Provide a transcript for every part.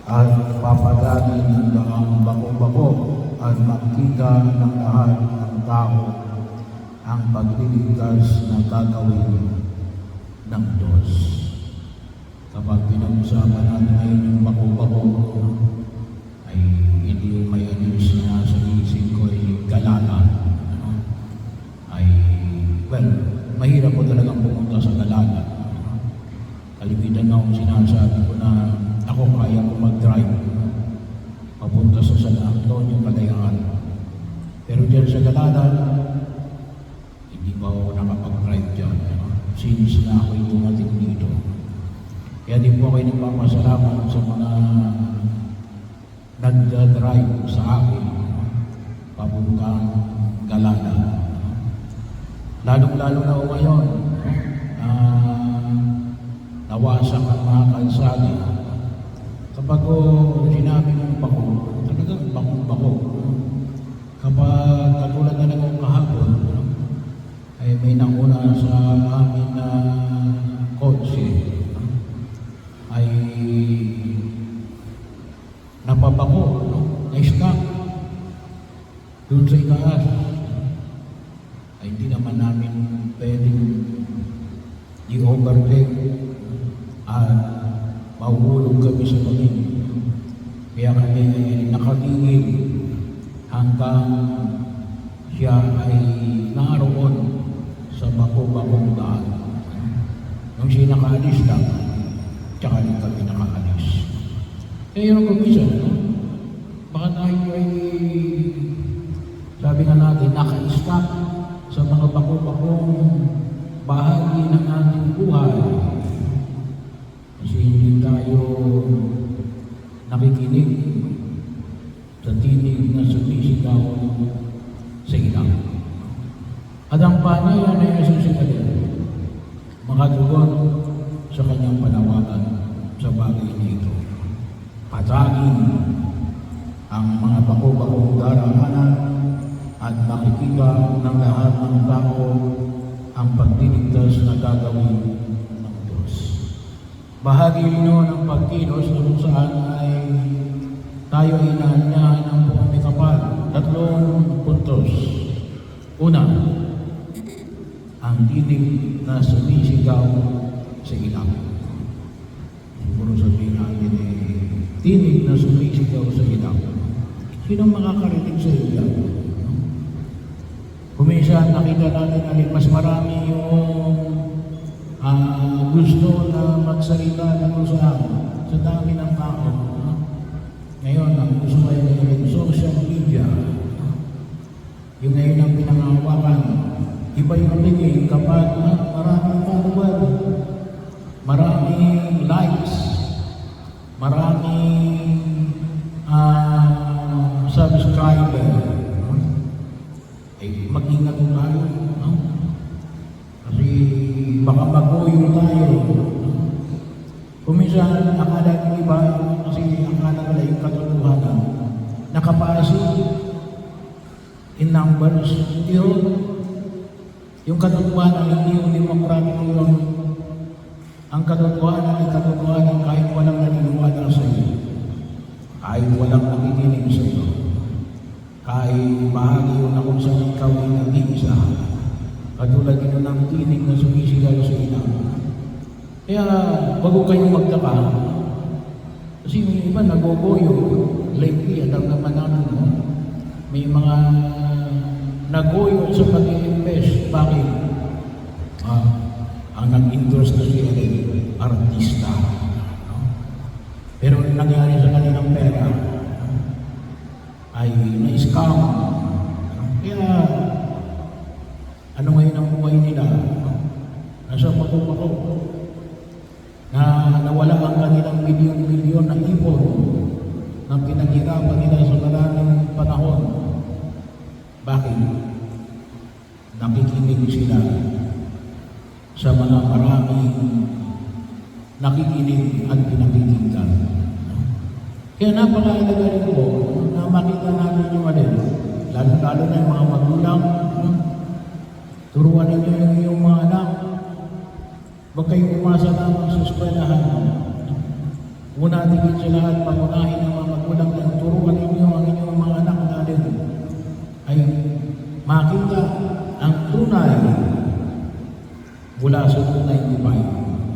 at papadalin ng daang bako-bako at makita ng lahat ng tao ang pagliligtas na gagawin ng Diyos. Kapag pinag-usapan natin ngayon yung bako-bako, ay hindi yung may anis na sa isip ko ay galala. Ay, well, mahirap ko talagang pumunta sa galala. Kalimutan nga akong sinasabi ko na ako kaya ko mag-drive papunta sa San Antonio, Kalayaan. Pero dyan sa galala, hindi pa ako nakapag-drive dyan. Since na ako'y dumating dito. Kaya di po ako'y nagpapasalamat sa mga nagda-drive sa akin papuntang galala. Lalong-lalo na ako ngayon, nawasak ang mga kalsada. Kapag sinabi ng bako, talagang bako-bako. Kapag katulad na lang kahapon, ay may nanguna sa amin na kotse, ay napabako, na-stop doon sa itaas. Ay hindi naman namin pwedeng i-overtake at mahuhulog kami sa tingin. Kaya kami nakatingin hanggang siya ay naroon sa bako-bakong daan. Nung siya nakaalis lang, tsaka rin kami nakaalis. Kaya yun ang kumisa, no? Baka tayo ay, sabi nga natin, naka-stop sa mga bako-bakong bahagi ng ating buhay. Kasi hindi tayo nakikinig sa tinig na sumisigaw sa ilang. At ang pangalan ay nasusunod makatugon sa kanyang panawagan sa bagay nito. Patagin ang mga bako-bakong daraanan at makikita ng lahat ng tao ang pagdiligtas na gagawin ng Diyos. Bahagi rin ng pagkilos kung saan ay tayo ay inaanyahan ng pumikapal. 3 puntos. Una, ang tinig na sumisigaw sa ilaw. Siguro sabihin natin tinig na sumisigaw sa ilaw. Sinong makakarinig sa ilaw? Kuminsan nakita natin na mas marami yung gusto na magsalita ng sa dami ng tao. Ngayon, ang gusto ay ng social media. Yung ngayon ang pinangahawakan. Iba yung tingin kapag maraming follower, maraming likes, maraming subscriber. Ay mag-ingat tayo. Kasi baka maguyo tayo. Kuminsan, akala ng iba, kasi akala nila yung katotohanan, nakapasok in numbers. Yung katotohanan, hindi yung demokratiko yung ang katotohanan ay katotohanan kahit walang naniniwala sa iyo. Kahit walang nakikinig sa iyo. Kahit bahagi yun na kung saan ikaw ay nag-iisa. Katulad yun ng tinig na sumisigaw sa ilang. Kaya, bago kayong magtaka, kasi may iba nagogoyo, lately, alam naman natin, no? May mga nagoyo sa pag-i-invest. Bakit? Ang nag-interest na siya ay artista. No? Pero nangyari sa kanilang pera ay na-scam. Kaya, ano ngayon ang buhay nila? Nasa pako-pako. Na nawala ang kanilang milyon-milyon na ipon na pinaghirapan nila sa maraming panahon. Bakit? Nakikinig sila sa mga maraming nakikinig at pinakikinggan. Kaya napakahalaga rin po na makita natin yung lalo-lalo na yung mga magulang. Turuan ninyo yung iyong mga anak. Huwag kayong umasa lamang sa eskwelahan. Una, tigit sa lahat, pangunahin ng mga magulang na turuan ninyo ang inyong mga anak natin ay makita ang tunay mula sa tunay divine.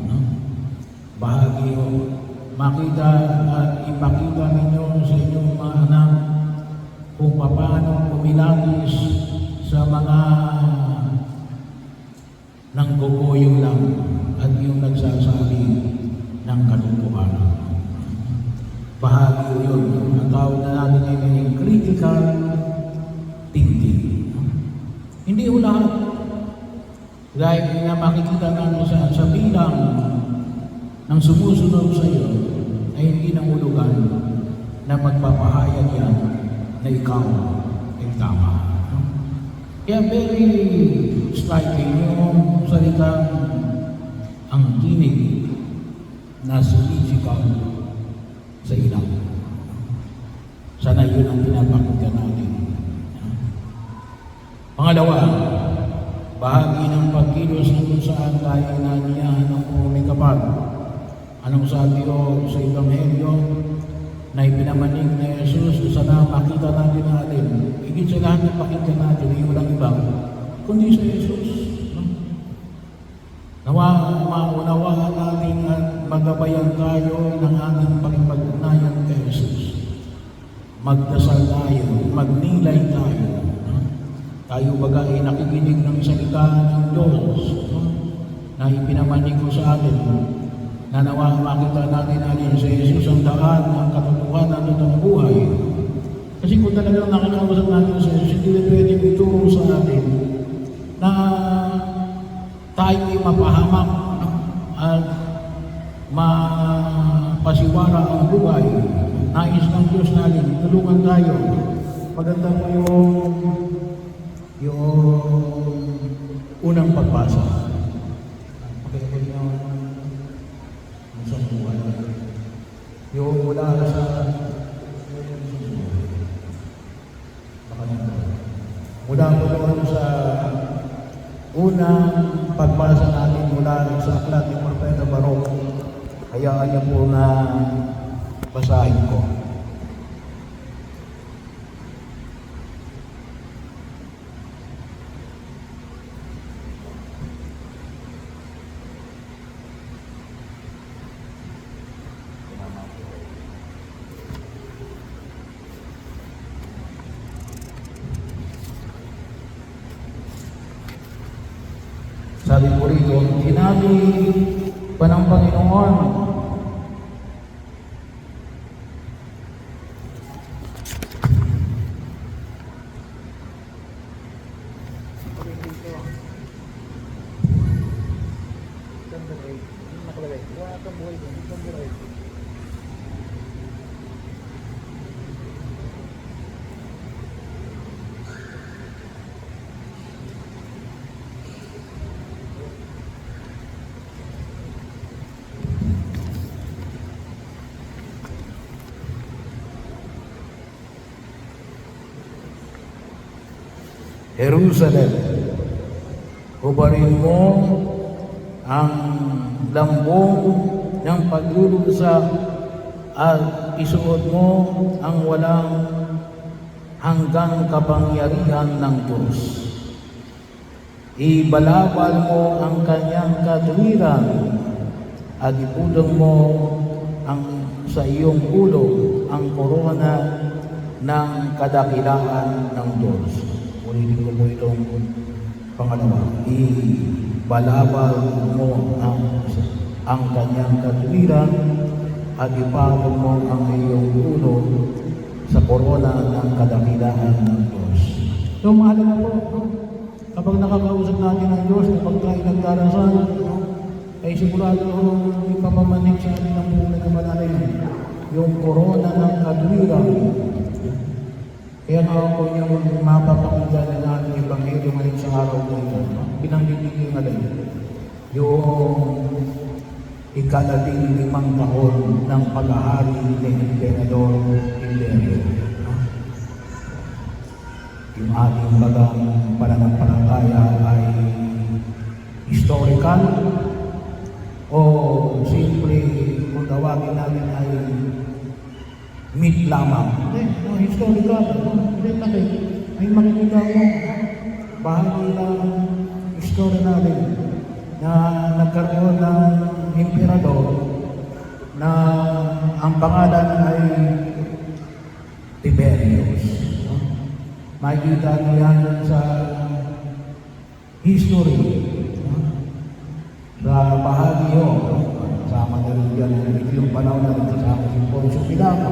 No? Bahagi makita at ipakita ninyo sa inyong mga anak kung paano kumilatis sa mga nanggugoyo lang at yung nagsasabi ng katotohanan. Bahagi yun. Ang tawag na natin ay critical thinking. Hindi ho lahat. Dahil na makikita natin sa bilang ng sumusunod sa iyo ay hindi nangulugan na magpapahayag yan na ikaw ay tama. Kaya very striking yung salitang ang tinig na sumisigaw sa ilang. Sana yun ang pinapakita natin. Pangalawa, bahagi ng pagkilos na kung saan tayo naniyahan ng may kapal. Anong sabi ko sa Ebanghelyo na ipinamanig na Jesus, sana makita natin. Higit sa lahat na pakita natin, ay walang iba, kundi sa Jesus. Nawa maunawaan natin at magabayan tayo ng ating pakipag-ugnayan kay Jesus. Magdasal tayo, magnilay tayo. Tayo baga ay nakikinig ng salita ng Diyos na ipinamanig ko sa atin. Na nawa makita natin alin sa Jesus ang daan, ang katotohanan at ang buhay. Kasi kung talagang nakakausap natin sa Jesus, hindi pwedeng ituro sa atin na tayo ay mapahamak at mapasiwara ang buhay. Nais ng Diyos natin, tulungan tayo. Maganda mo yung unang pagbasa. Okay, yung isang buhay. Yung mula sa mula doon sa unang pagbasa natin mula sa aklat ni Propeta Baruch. Hayaan niyo po na basahin ko. Sabi po rito, sinabi pa ng Panginoon, Jerusalem, hubarin mo ang lambong ng paglulusa at isuot mo ang walang hanggang kapangyarihan ng Diyos. Ibalabal mo ang kanyang katwiran at ipulong mo sa iyong ulo ang korona ng kadakilaan ng Diyos. Ulitin ko po itong pangalawa. Ibalabal mo ang kanyang katwiran at ipulong mo ang iyong ulo sa korona ng kadakilaan ng Diyos. So, mahalaga po, kapag nakakausap natin ang Diyos, kapag tayo nagdarasal, ay sigurado ipapamanig sa atin ang buong nagkamanalay yung korona ng katwiran. Kaya ako yung mapapakita na natin Ebanghelyo ngayon sa araw na ito. Pinanggit yung yung 15 taon ng paghahari ni Emperador Tiberio. Yung ating bagang pananampalataya ay historical o simple kung tawagin natin ay myth lamang. Hindi, historical. Hindi, bakit? Ay makikita mo, bahagi ng istorya natin na nagkaroon ng emperador na ang pangalan ay Tiberius. Makikita niyo yan sa history, sa bahagi yun. Sama na rin yan yung panahon na rin kasama si Poncio Pilato,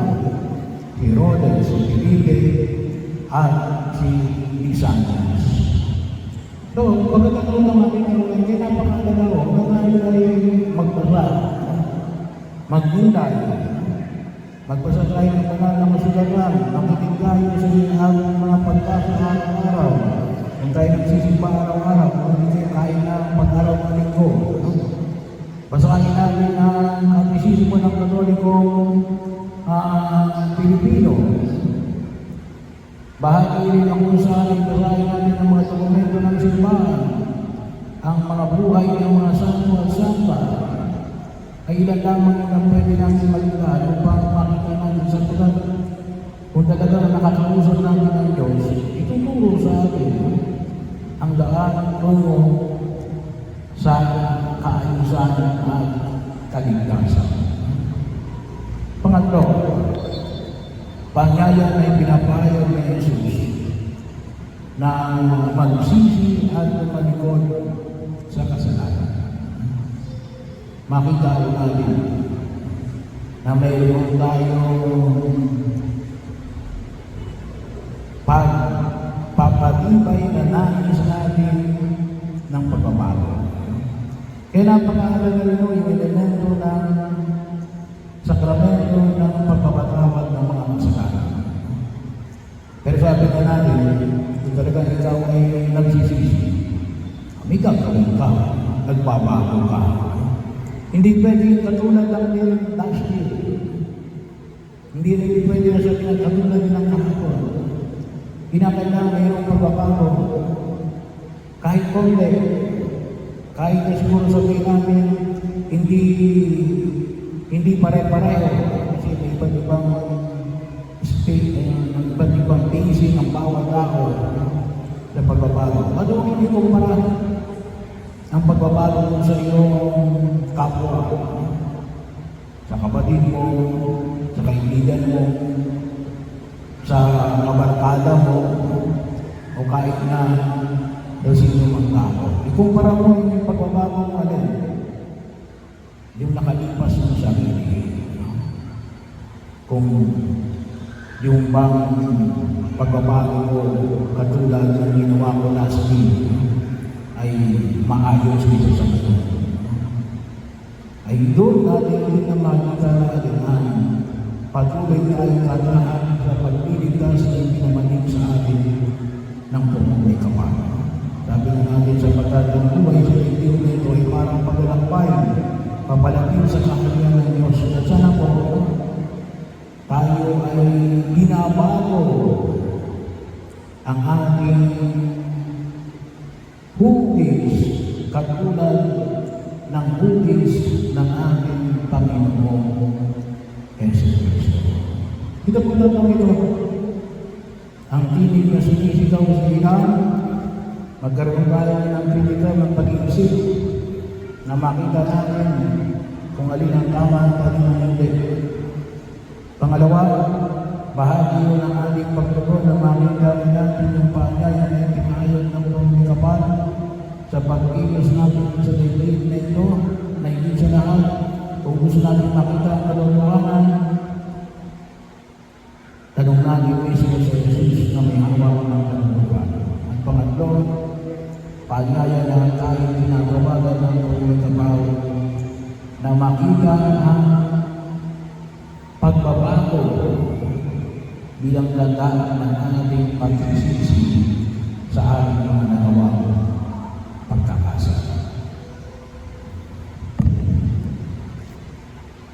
si Herodes, si Felipe, at si Lysander. So, pagkatapos ng ating karoon, kaya napakagalaw na tayo ay magbasa, magbunday, magbasa tayo ng banal na kasulatan, makinig tayo sa ating mga pagkasa araw-araw, kung tayo nagsisimba araw-araw, kung hindi tayo na pag-araw ng linggo. Basahin natin ang katisismo ng Katolikong Pilipino. Bahagi rin ang kung saan basahin natin ang mga dokumento ng simbahan, ang mga buhay ng mga santo at santa, ay ilan lamang ang pwede natin maligtaan upang makita natin sa tulan. Kung talagang nakakausap natin ang Diyos, ituturo sa atin ang daan tungo sa kaayusan at kaligtasan. Pangatlo, pangyayang ay pinapayag ni Jesus na magsisi at malikod sa kasalanan. Makita natin na mayroon tayong pagpapatibay na nais natin ng pagbabago. Kaya napakahalaga rin yung elemento ng sakramento ng pagpapatawad ng mga kasalanan. Pero sabi na natin, kung talagang ikaw ay nagsisisi, may gagawin ka, nagbabago ka. Hindi pwede katulad lang din last year. Hindi rin pwede na sabihin katulad din ng kahapon. Kinakailangan mayroong pagbabago. Kahit konti, kahit na siguro sabihin namin, hindi pare-pareho. Kasi may iba't ibang iba't ibang pacing ang bawat tao sa pagbabago. Madumi hindi kumpara ang pagbabago mo sa iyong kapwa, sa kapatid mo, sa kaibigan mo, sa kabarkada mo, o kahit na sino mang tao. Ikumpara mo yung pagbabago mo alin, yung nakalipas mo sa sarili. Kung yung bang pagbabago mo katulad ng ginawa ko last week ay maayos dito sa mundo, ay doon natin din na makita na alinhan patuloy tayong katahan sa pagliligtas na pinamanig sa atin ng pumulay kapal. Sabi na natin sa pagkatang buhay sa litil na ito ay parang paglalakbay, papalapit sa kaharian ng Diyos. At sana po, tayo ay binabago ang ating hugis katulad ng hugis ng ating Panginoong Jesus Cristo. Kita po lang ito, ang tinig na sinisigaw sa ilan, magkaroon tayo ng kritikal ng pag-iisip na makita natin kung alin ang tama at alin ang hindi. Pangalawa, bahagi yun ang ating pagtugon na makita natin yung paanyaya na itinayon ng pumulay kapal sa pag-ilos natin sa daigdig na ito, na higit sa lahat, kung gusto natin makita ang kalokohan, tanong natin mismo sa Jesus na may hawak ng kalokohan. At pangatlo, paanyaya na tayo tinatawagan ng pumulay kapal na makita ang pagbabago bilang tanda ng ating pagsisisi sa ating mga nagawa.